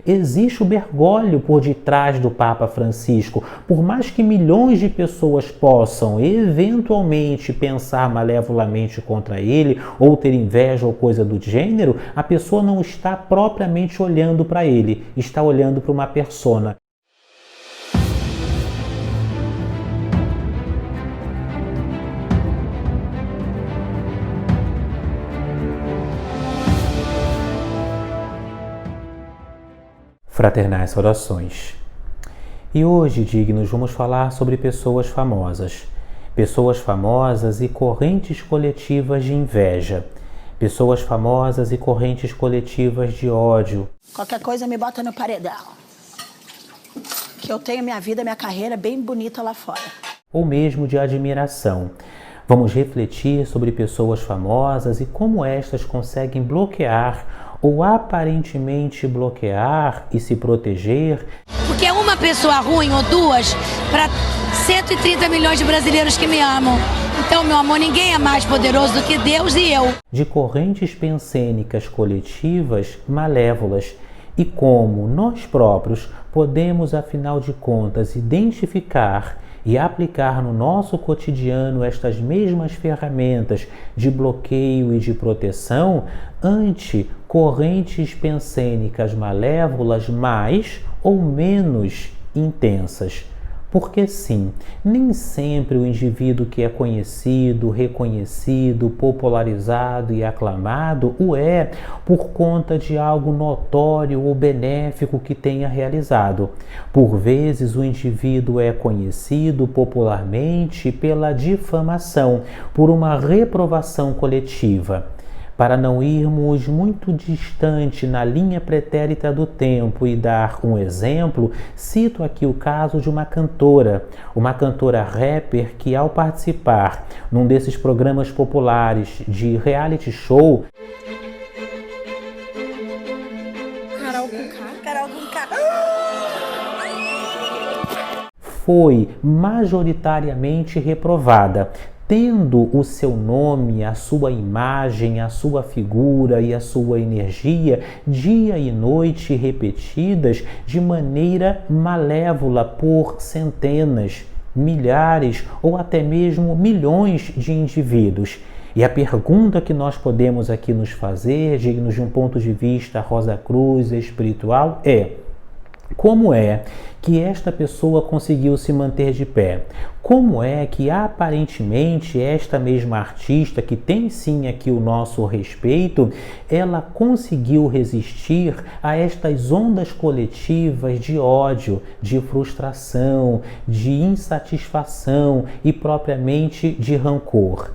existe o Bergoglio por detrás do Papa Francisco. Por mais que milhões de pessoas possam eventualmente pensar malevolamente contra ele ou ter inveja ou coisa do gênero, a pessoa não está propriamente olhando para ele, está olhando para uma persona. Fraternais saudações. E hoje, dignos, vamos falar sobre pessoas famosas. Pessoas famosas e correntes coletivas de inveja. Pessoas famosas e correntes coletivas de ódio. Qualquer coisa me bota no paredão. Que eu tenho minha vida, minha carreira bem bonita lá fora. Ou mesmo de admiração. Vamos refletir sobre pessoas famosas e como estas conseguem bloquear ou aparentemente bloquear e se proteger. Porque é uma pessoa ruim ou duas para 130 milhões de brasileiros que me amam. Então, meu amor, ninguém é mais poderoso do que Deus e eu. De correntes pensênicas coletivas malévolas. E como nós próprios podemos, afinal de contas, identificar e aplicar no nosso cotidiano estas mesmas ferramentas de bloqueio e de proteção ante correntes pensênicas malévolas mais ou menos intensas. Porque sim, nem sempre o indivíduo que é conhecido, reconhecido, popularizado e aclamado o é por conta de algo notório ou benéfico que tenha realizado. Por vezes o indivíduo é conhecido popularmente pela difamação, por uma reprovação coletiva. Para não irmos muito distante na linha pretérita do tempo e dar um exemplo, cito aqui o caso de uma cantora rapper que, ao participar num desses programas populares de reality show, Carol Conká. foi majoritariamente reprovada, tendo o seu nome, a sua imagem, a sua figura e a sua energia dia e noite repetidas de maneira malévola por centenas, milhares ou até mesmo milhões de indivíduos. E a pergunta que nós podemos aqui nos fazer, dignos de um ponto de vista Rosa Cruz espiritual, é: como é que esta pessoa conseguiu se manter de pé? Como é que aparentemente esta mesma artista, que tem sim aqui o nosso respeito, ela conseguiu resistir a estas ondas coletivas de ódio, de frustração, de insatisfação e propriamente de rancor?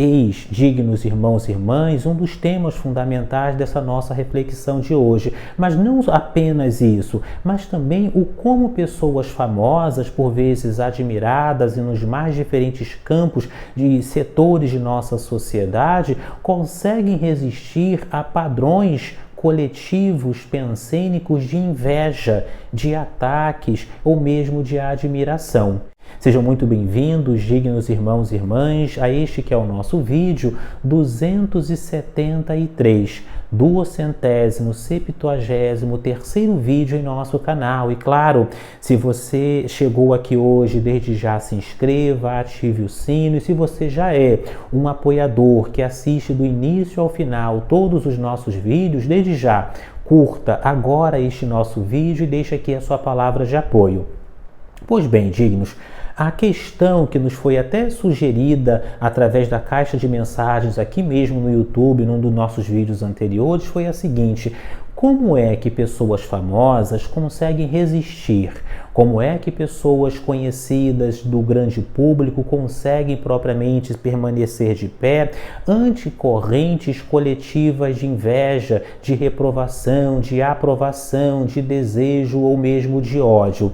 Eis, dignos irmãos e irmãs, um dos temas fundamentais dessa nossa reflexão de hoje. Mas não apenas isso, mas também o como pessoas famosas, por vezes admiradas e nos mais diferentes campos de setores de nossa sociedade, conseguem resistir a padrões coletivos pensênicos de inveja, de ataques ou mesmo de admiração. Sejam muito bem-vindos, dignos irmãos e irmãs, a este que é o nosso vídeo 273, 273º vídeo em nosso canal. E claro, se você chegou aqui hoje, desde já se inscreva, ative o sino, e se você já é um apoiador que assiste do início ao final todos os nossos vídeos, desde já curta agora este nosso vídeo e deixe aqui a sua palavra de apoio. Pois bem, dignos, a questão que nos foi até sugerida através da caixa de mensagens aqui mesmo no YouTube, num dos nossos vídeos anteriores, foi a seguinte: como é que pessoas famosas conseguem resistir? Como é que pessoas conhecidas do grande público conseguem propriamente permanecer de pé ante correntes coletivas de inveja, de reprovação, de aprovação, de desejo ou mesmo de ódio?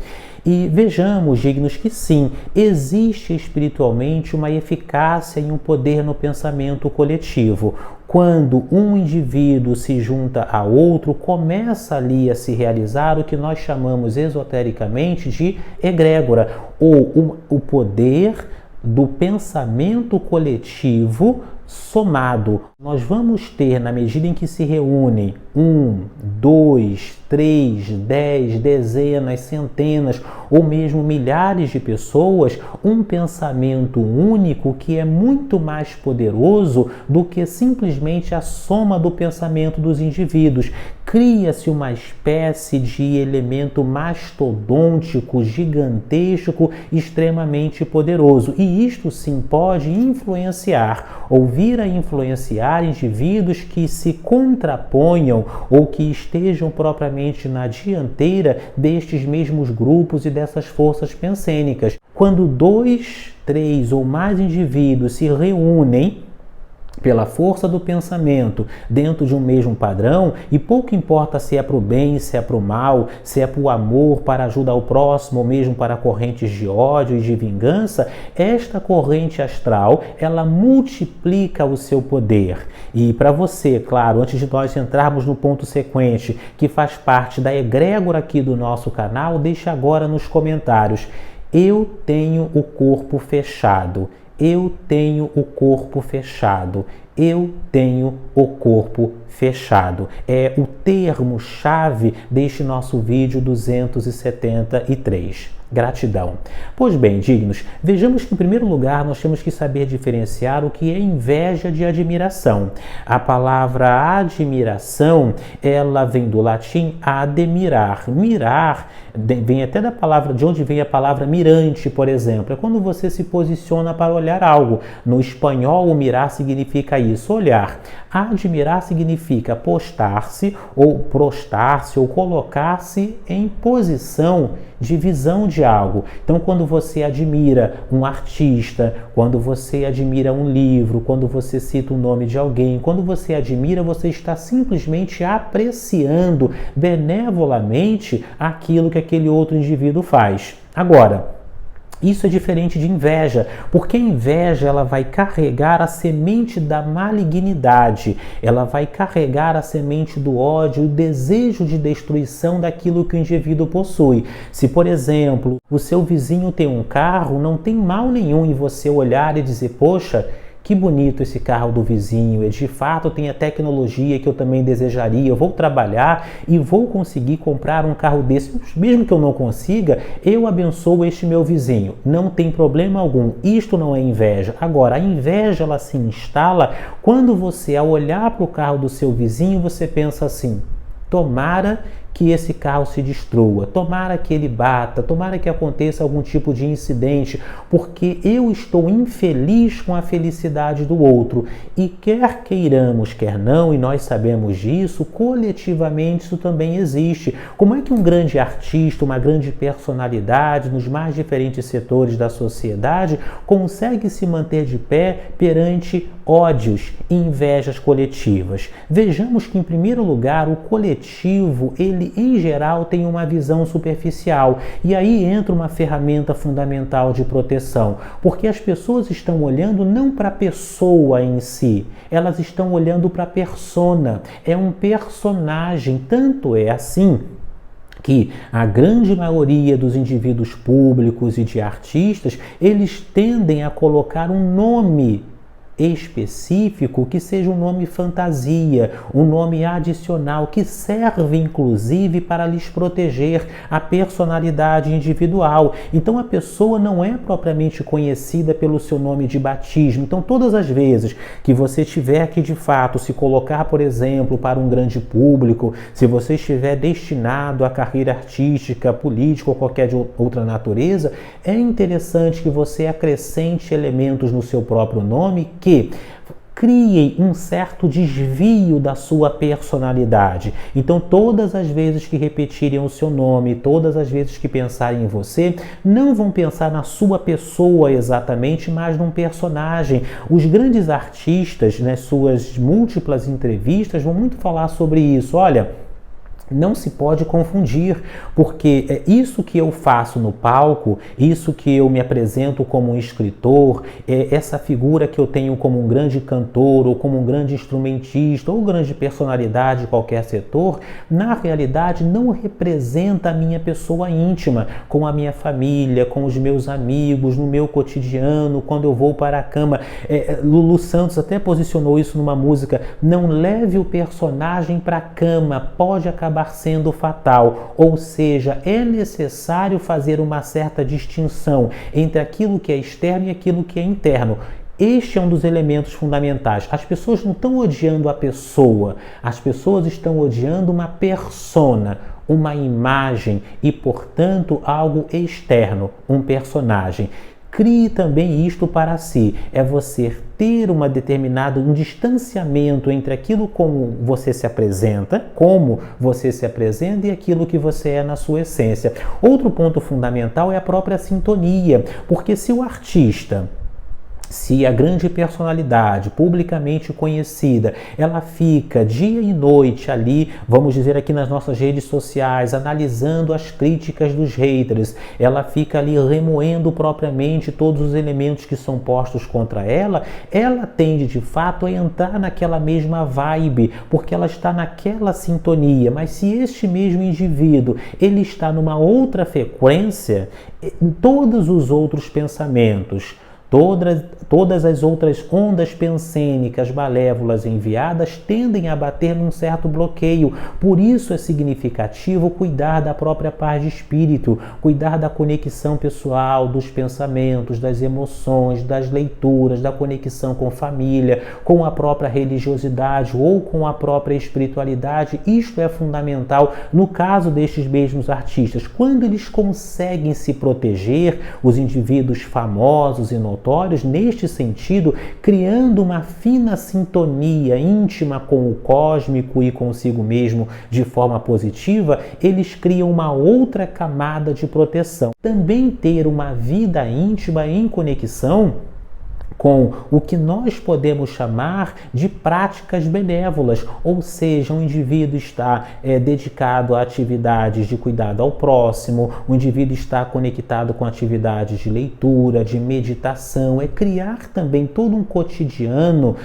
E vejamos, dignos, que sim, existe espiritualmente uma eficácia e um poder no pensamento coletivo. Quando um indivíduo se junta a outro, começa ali a se realizar o que nós chamamos esotericamente de egrégora, ou o poder do pensamento coletivo somado. Nós vamos ter, na medida em que se reúnem 1, 2, 3, 10, dezenas, centenas ou mesmo milhares de pessoas, um pensamento único que é muito mais poderoso do que simplesmente a soma do pensamento dos indivíduos. Cria-se uma espécie de elemento mastodôntico, gigantesco, extremamente poderoso. E isto sim pode influenciar ou vir a influenciar indivíduos que se contraponham ou que estejam propriamente na dianteira destes mesmos grupos e dessas forças pensênicas. Quando 2, 3 ou mais indivíduos se reúnem pela força do pensamento dentro de um mesmo padrão, e pouco importa se é para o bem, se é para o mal, se é para o amor, para ajudar o próximo, ou mesmo para correntes de ódio e de vingança, esta corrente astral, ela multiplica o seu poder. E para você, claro, antes de nós entrarmos no ponto sequente, que faz parte da egrégora aqui do nosso canal, deixe agora nos comentários: eu tenho o corpo fechado. Eu tenho o corpo fechado. Eu tenho o corpo fechado. É o termo-chave deste nosso vídeo 273. Gratidão. Pois bem, dignos, vejamos que em primeiro lugar nós temos que saber diferenciar o que é inveja de admiração. A palavra admiração, ela vem do latim admirar. Mirar vem até da palavra, de onde vem a palavra mirante, por exemplo. É quando você se posiciona para olhar algo. No espanhol, o mirar significa isso, olhar. Admirar significa postar-se ou prostar-se ou colocar-se em posição de visão de algo. Então, quando você admira um artista, quando você admira um livro, quando você cita o nome de alguém, quando você admira, você está simplesmente apreciando benevolamente aquilo que aquele outro indivíduo faz. Agora, isso é diferente de inveja, porque a inveja ela vai carregar a semente da malignidade, ela vai carregar a semente do ódio, o desejo de destruição daquilo que o indivíduo possui. Se, por exemplo, o seu vizinho tem um carro, não tem mal nenhum em você olhar e dizer: poxa, que bonito esse carro do vizinho, ele de fato tem a tecnologia que eu também desejaria, eu vou trabalhar e vou conseguir comprar um carro desse. Mesmo que eu não consiga, eu abençoo este meu vizinho, não tem problema algum. Isto não é inveja. Agora, a inveja ela se instala quando você, ao olhar para o carro do seu vizinho, você pensa assim: tomara que esse carro se destrua, tomara que ele bata, tomara que aconteça algum tipo de incidente, porque eu estou infeliz com a felicidade do outro. E quer queiramos, quer não, e nós sabemos disso, coletivamente isso também existe. Como é que um grande artista, uma grande personalidade nos mais diferentes setores da sociedade consegue se manter de pé perante ódios e invejas coletivas? Vejamos que, em primeiro lugar, o coletivo, ele em geral tem uma visão superficial, e aí entra uma ferramenta fundamental de proteção, porque as pessoas estão olhando não para a pessoa em si, elas estão olhando para a persona, é um personagem. Tanto é assim que a grande maioria dos indivíduos públicos e de artistas, eles tendem a colocar um nome específico que seja um nome fantasia, um nome adicional que serve inclusive para lhes proteger a personalidade individual. Então a pessoa não é propriamente conhecida pelo seu nome de batismo. Então todas as vezes que você tiver que de fato se colocar, por exemplo, para um grande público, se você estiver destinado à carreira artística, política ou qualquer de outra natureza, é interessante que você acrescente elementos no seu próprio nome que criem um certo desvio da sua personalidade. Então, todas as vezes que repetirem o seu nome, todas as vezes que pensarem em você, não vão pensar na sua pessoa exatamente, mas num personagem. Os grandes artistas, nas suas múltiplas entrevistas, vão muito falar sobre isso. Olha, Não se pode confundir, porque é isso que eu faço no palco, isso que eu me apresento como um escritor, essa figura que eu tenho como um grande cantor, ou como um grande instrumentista, ou grande personalidade de qualquer setor, na realidade não representa a minha pessoa íntima, com a minha família, com os meus amigos, no meu cotidiano, quando eu vou para a cama. Lulu Santos até posicionou isso numa música: não leve o personagem para a cama, pode acabar sendo fatal. Ou seja, é necessário fazer uma certa distinção entre aquilo que é externo e aquilo que é interno. Este é um dos elementos fundamentais. As pessoas não estão odiando a pessoa, as pessoas estão odiando uma persona, uma imagem e, portanto, algo externo, um personagem. Crie também isto para si, é você ter um distanciamento entre aquilo como você se apresenta e aquilo que você é na sua essência. Outro ponto fundamental é a própria sintonia, porque se a grande personalidade publicamente conhecida, ela fica dia e noite ali, vamos dizer aqui nas nossas redes sociais, analisando as críticas dos haters, ela fica ali remoendo propriamente todos os elementos que são postos contra ela, ela tende de fato a entrar naquela mesma vibe, porque ela está naquela sintonia. Mas se este mesmo indivíduo, ele está numa outra frequência, todos os outros pensamentos, todas as outras ondas pensênicas malévolas enviadas tendem a bater num certo bloqueio. Por isso é significativo cuidar da própria paz de espírito, cuidar da conexão pessoal, dos pensamentos, das emoções, das leituras, da conexão com família, com a própria religiosidade ou com a própria espiritualidade. Isto é fundamental no caso destes mesmos artistas. Quando eles conseguem se proteger, os indivíduos famosos e notórios, neste sentido, criando uma fina sintonia íntima com o cósmico e consigo mesmo de forma positiva, eles criam uma outra camada de proteção. Também ter uma vida íntima em conexão com o que nós podemos chamar de práticas benévolas, ou seja, um indivíduo está dedicado a atividades de cuidado ao próximo, o indivíduo está conectado com atividades de leitura, de meditação, criar também todo um cotidiano,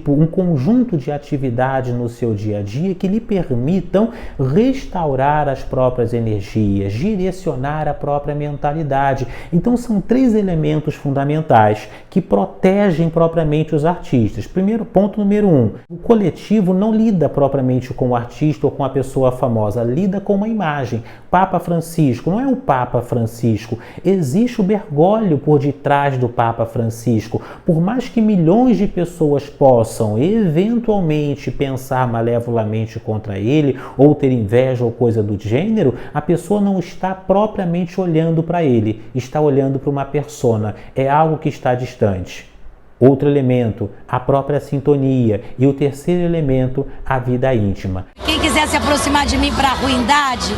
um conjunto de atividades no seu dia a dia que lhe permitam restaurar as próprias energias, direcionar a própria mentalidade. Então são 3 elementos fundamentais que protegem propriamente os artistas. Ponto número 1, o coletivo não lida propriamente com o artista ou com a pessoa famosa, lida com uma imagem. Papa Francisco, não é o Papa Francisco, existe o Bergoglio por detrás do Papa Francisco. Por mais que milhões de pessoas possam eventualmente pensar malevolamente contra ele, ou ter inveja ou coisa do gênero, a pessoa não está propriamente olhando para ele, está olhando para uma persona, é algo que está distante. Outro elemento, a própria sintonia. E o terceiro elemento, a vida íntima. Quem quiser se aproximar de mim para a ruindade,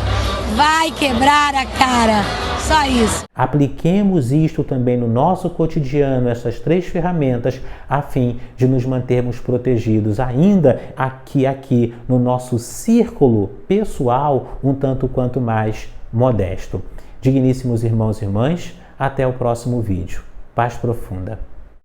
vai quebrar a cara. Só isso. Apliquemos isto também no nosso cotidiano, essas 3 ferramentas, a fim de nos mantermos protegidos, ainda aqui no nosso círculo pessoal, um tanto quanto mais modesto. Digníssimos irmãos e irmãs, até o próximo vídeo. Paz profunda.